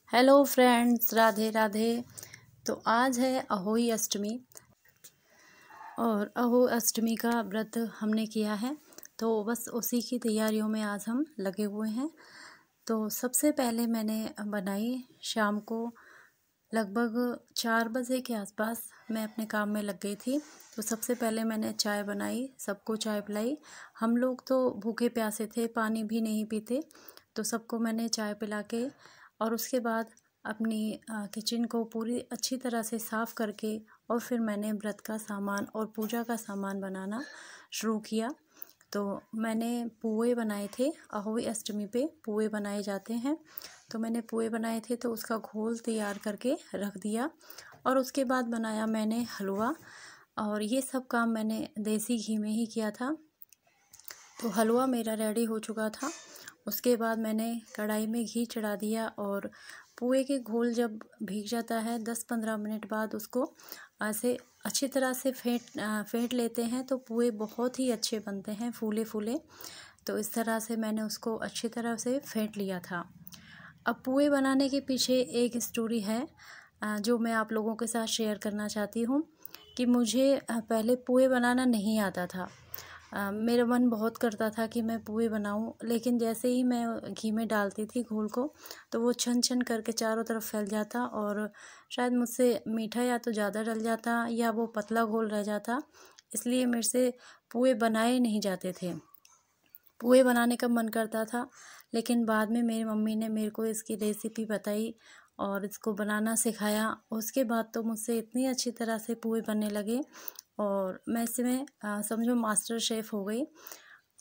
Hello friends, Radhe Radhe. तो आज है अहोई अष्टमी और अहोई अष्टमी का व्रत हमने किया है, तो बस उसी की तैयारियों में आज हम लगे हुए हैं। तो सबसे पहले मैंने बनाई शाम को लगभग 4 बजे के आसपास मैं अपने काम में लग गई थी। तो सबसे पहले मैंने चाय बनाई, सबको चाय पिलाई। हम लोग तो भूखे प्यासे थे, पानी भी नहीं पीते, तो सबको मैंने चाय पिला के और उसके बाद अपनी किचन को पूरी अच्छी तरह से साफ़ करके और फिर मैंने व्रत का सामान और पूजा का सामान बनाना शुरू किया। तो मैंने पुए बनाए थे, अहोई अष्टमी पे पुए बनाए जाते हैं, तो मैंने पुए बनाए थे तो उसका घोल तैयार करके रख दिया। और उसके बाद बनाया मैंने हलवा, और ये सब काम मैंने देसी घी में ही किया था। तो हलवा मेरा रेडी हो चुका था। उसके बाद मैंने कढ़ाई में घी चढ़ा दिया और पुए के घोल जब भीग जाता है 10-15 मिनट बाद उसको ऐसे अच्छी तरह से फेंट लेते हैं, तो पुए बहुत ही अच्छे बनते हैं, फूले फूले। तो इस तरह से मैंने उसको अच्छी तरह से फेंट लिया था। अब पुए बनाने के पीछे एक स्टोरी है जो मैं आप लोगों के साथ शेयर करना चाहती हूँ कि मुझे पहले पुए बनाना नहीं आता था। मेरा मन बहुत करता था कि मैं पुए बनाऊं, लेकिन जैसे ही मैं घी में डालती थी घोल को, तो वो छन छन करके चारों तरफ फैल जाता और शायद मुझसे मीठा या तो ज़्यादा डल जाता या वो पतला घोल रह जाता, इसलिए मेरे से पुए बनाए नहीं जाते थे। पुए बनाने का मन करता था, लेकिन बाद में मेरी मम्मी ने मेरे को इसकी रेसिपी बताई और इसको बनाना सिखाया। उसके बाद तो मुझसे इतनी अच्छी तरह से पुए बनने लगे और मैं इसमें समझो मास्टर शेफ़ हो गई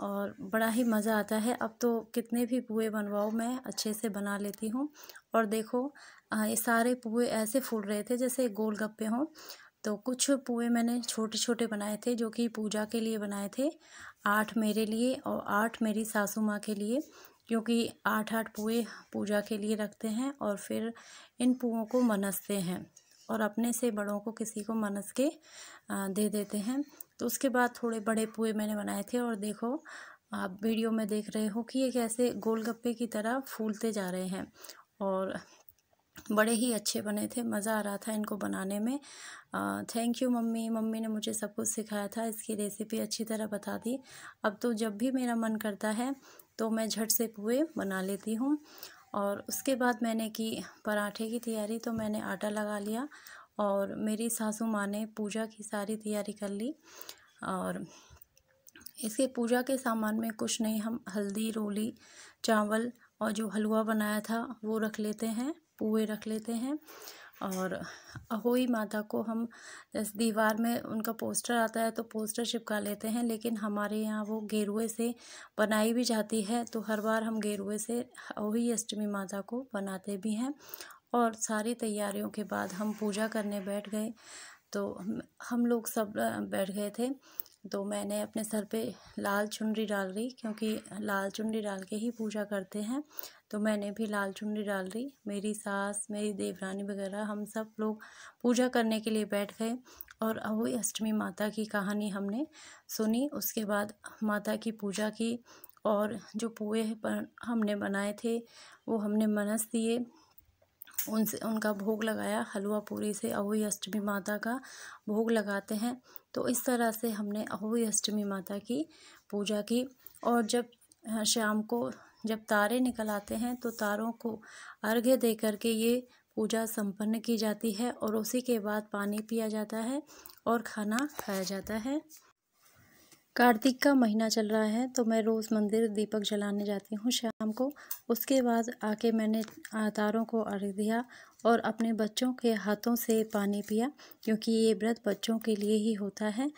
और बड़ा ही मज़ा आता है। अब तो कितने भी पुए बनवाओ मैं अच्छे से बना लेती हूँ। और देखो ये सारे पुए ऐसे फूल रहे थे जैसे गोलगप्पे हों। तो कुछ पुए मैंने छोटे छोटे बनाए थे जो कि पूजा के लिए बनाए थे, 8 मेरे लिए और 8 मेरी सासू माँ के लिए, क्योंकि 8-8 पुए पूजा के लिए रखते हैं और फिर इन पुओं को मनसते हैं और अपने से बड़ों को किसी को मनस के दे देते हैं। तो उसके बाद थोड़े बड़े पुए मैंने बनाए थे और देखो आप वीडियो में देख रहे हो कि ये कैसे गोलगप्पे की तरह फूलते जा रहे हैं और बड़े ही अच्छे बने थे। मज़ा आ रहा था इनको बनाने में। Thank you mummy. मम्मी ने मुझे सब कुछ सिखाया था, इसकी रेसिपी अच्छी तरह बता दी। अब तो जब भी मेरा मन करता है तो मैं झट से पुए बना लेती हूँ। और उसके बाद मैंने की पराठे की तैयारी, तो मैंने आटा लगा लिया और मेरी सासू माँ ने पूजा की सारी तैयारी कर ली। और इसके पूजा के सामान में कुछ नहीं, हम हल्दी, रोली, चावल और जो हलवा बनाया था वो रख लेते हैं, पुए रख लेते हैं। और अहोई माता को हम जैसे दीवार में उनका पोस्टर आता है तो पोस्टर चिपका लेते हैं, लेकिन हमारे यहाँ वो गेरुए से बनाई भी जाती है, तो हर बार हम गेरुए से अहोई अष्टमी माता को बनाते भी हैं। और सारी तैयारियों के बाद हम पूजा करने बैठ गए। तो हम लोग सब बैठ गए थे, तो मैंने अपने सर पे लाल चुनरी डाल ली, क्योंकि लाल चुनरी डाल के ही पूजा करते हैं। तो मैंने भी लाल चुनरी डाल ली। मेरी सास, मेरी देवरानी वगैरह हम सब लोग पूजा करने के लिए बैठ गए और अहोई अष्टमी माता की कहानी हमने सुनी। उसके बाद माता की पूजा की और जो पुए हमने बनाए थे वो हमने मनस दिए, उनसे उनका भोग लगाया। हलवा पूरी से अहोई अष्टमी माता का भोग लगाते हैं। तो इस तरह से हमने अहोई अष्टमी माता की पूजा की। और जब शाम को जब तारे निकल आते हैं तो तारों को अर्घ्य दे करके ये पूजा संपन्न की जाती है और उसी के बाद पानी पिया जाता है और खाना खाया जाता है। कार्तिक का महीना चल रहा है, तो मैं रोज़ मंदिर दीपक जलाने जाती हूँ शाम को। उसके बाद आके मैंने तारों को अर्घ्य दिया और अपने बच्चों के हाथों से पानी पिया, क्योंकि ये व्रत बच्चों के लिए ही होता है।